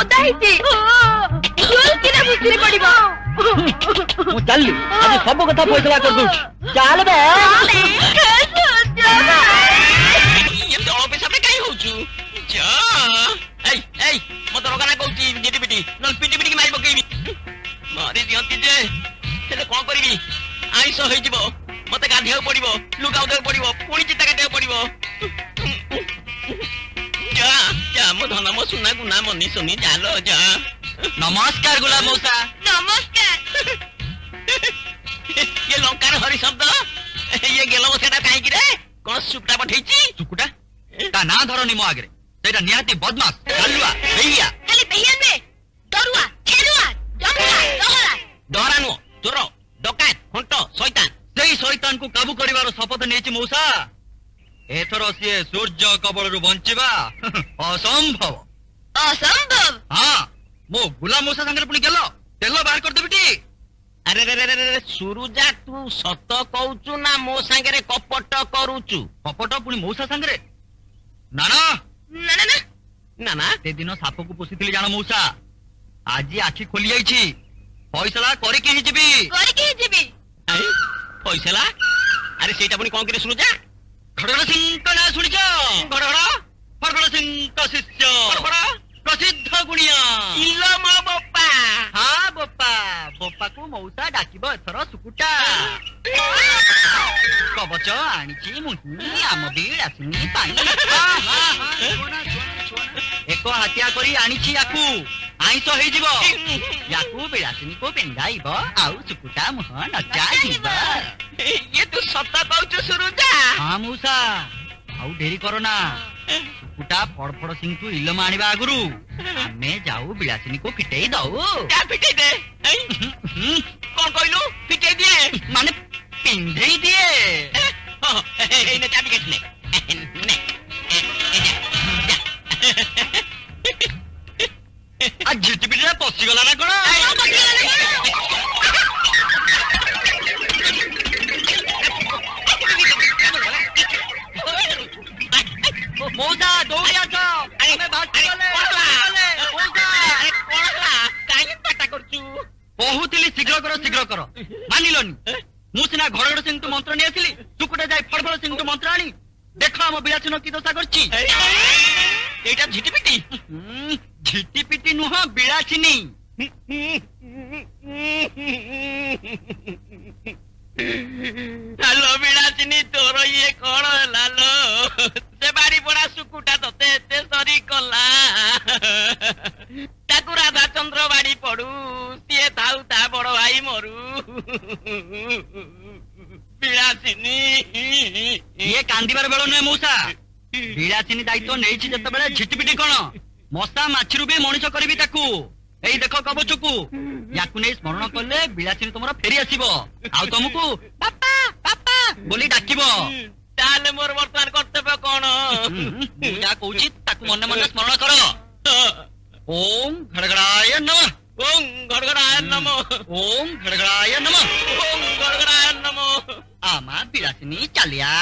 ओदा हिची भूल किने बुझी पड़िबो मु चलली आज सब कथा फैसला कर दू चल बे ये तो ऑफिस में काई होचू जा ए मत रोगाना कहूची जेडी पिटी नल पिटी पिटी मारी पकेबी मारी दियंती जे हेले कोन करबी आइस होई जिवो मते गाधेउ पड़िबो लुगाउ देउ पड़िबो पुणी चिता काटेउ पड़िबो जा जा मो धन मो सुना गुना मनी सुनी जालो जा नमस्कार गुलाम मौसा नमस्कार ये लंकार हरि शब्द ये गेलो सेटा काई कि रे कोन सुकुटा पठेची सुकुटा ता ना धरनी मो आगरे सेटा निहाती बदमाश गालुआ भैया खाली भैया में दरुआ खेरुआ जंगला दोहरा दोहरा नु चोर डकायत खंट शैतान सेई शैतान को काबू करिवार शपथ नेछि मौसा एथरो सिए सूर्य कबळरु बंचिबा असंभव असंभव हां मो गुलाम मौसा संगे पुनी गेलो तेलो बाहर कर देबिटी अरे रे रे रे सुरुजा तू सत कहूचु ना मो संगे कपट करूचु कपट पुनी मौसा संगे ना ना ना ना ना ना ते दिन साप को पोषिथिली जानो मौसा आज आखि खोली जाईछि फैसला करे के हिजबी फैसला अरे सेटा पुनी कोन करे सुरुजा खड़गड़ सिंह का ना सुनिছো खड़गड़ सिंह का शिष्य प्रसिद्ध गुणिया इल्लो मो बोपा हां बोपा को मौसा डाकिबो एथरो सुकुटा कबच आनिची मुही आम बीड़ आसिनी पानी एको हातिया करी आनिची याकू आइसो हेई जिवो याकू बिलासिनी को पेंडाइबो आउ सुकुटा मुह नचा जिवो ये तू सत्ता कहूचु सुरुजा हां मौसा आउ देरी करो ना सुकुटा फड़फड़ सिंह तू इल्लो मानिबा आगुरु आमे जाऊ बिलासिनी को फिटेई दऊ क्या फिटेई दे कौन कहलु फिटेई दिए माने पिंधेई दिए ए ने चाबी केटले ने आज झिटी पिटी पसी गला ना कोन मौसा दौड़ी आछ हमें भाग चले मौसा अरे कोनला काई पटा करछु बहुतली शीघ्र करो मानिलोनी मु सिना घड़गड़ सिंह तू मंत्र नि आसिली सुकुटा जाय फड़फड़ सिंह तू मंत्र आनी देखो हम बिलासिनो की दशा करछि एटा झिटिपिटी नुह बिलासिनी हेलो बिलासिनी तोर ये कोन लालो से बाड़ी पड़ा सुकुटा तते एते सरी कला ताकू राधा चंद्र बाड़ी पड़ू सिए थाउ ता बड़ भाई मरू बिलासिनी ये कांदीबार बेलो नुहे मौसा बिलासिनी दायित्व नेइछि जतबेले झिटिपिटी कोन मसा माछिरु भी मनिष करबी ताकू एई देखो कबचकू याकू नै स्मरण करले बिलासिनी तुमरा फेरी आसीबो आउ तुमको पापा पापा बोली डाकिबो ताले मोर वर्तमान कर्तव्य कोन मुजा कहूची ताकू मने मने स्मरण करो ओम घड़गड़ाय नमः ओम घड़गड़ाय नमः ओम घड़गड़ाय नमः ओम घड़गड़ाय नमः आमा बिलासिनी चलिया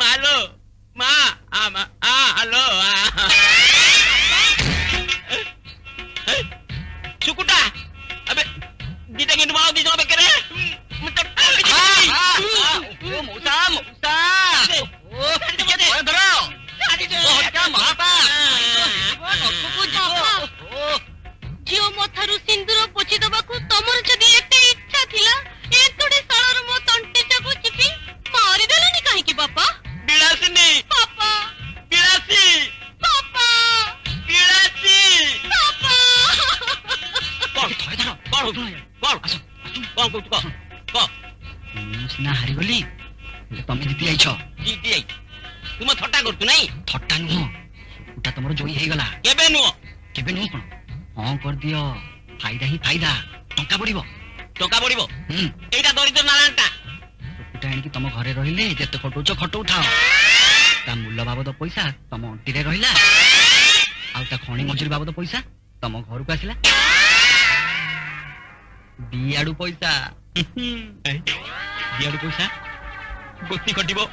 मालो मा आमा आ हेलो सुकुटा अबे दीदा के नुमाओ दीजो बेकरे ओ मौसा ओ धरो क्या महापा जियो मथारु सिंदूर पोछि दबाकू तमर जदी एते इच्छा थिला एतडे साळर मो तंटे चाकू चिपी मारी देलनी काहे की बापा बिलासिनी पापा बिलासी पापा बिलासी पापा कौन आसो कौन को सिना हारी गली तमे जीती आइछो जीती आई तुम थट्टा करतु नहीं थट्टा नुह सुकुटा तमरो जोई हे गला केबे नुह कोन हां कर दियो फायदा ही फायदा टंका पड़िबो एटा दरिद्र नारायणटा सुकुटा एणकी तम घरे रहिले जेते खटौछ खटौ थाओ ता मूल्य बाबद पैसा तम अंटी रे रहिला आ ता खणी मजूरी बाबद पैसा तम घर को आसिला दियाडू पैसा गोती कटिबो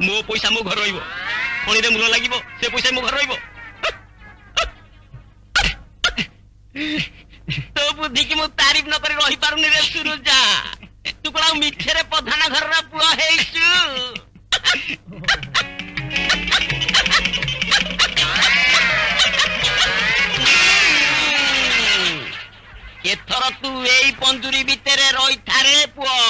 मो पैसा मो घर रहिबो खणी रे मूल्य लागिबो से पैसा मो घर रहिबो ତୋ ବୁଦ୍ଧି କି ମୁଁ ତାରିଫ ନ କରି ରହିପାରୁନି ରେ ସୁରୁଜା। ତୁ କଣ ଆଉ ମିଛରେ ପ୍ରଧାନ ଘରର ପୁଅ ହେଇଛୁ? ଏଥର ତୁ ଏଇ ପଞ୍ଜୁରୀ ଭିତରେ ରହିଥାରେ ପୁଅ।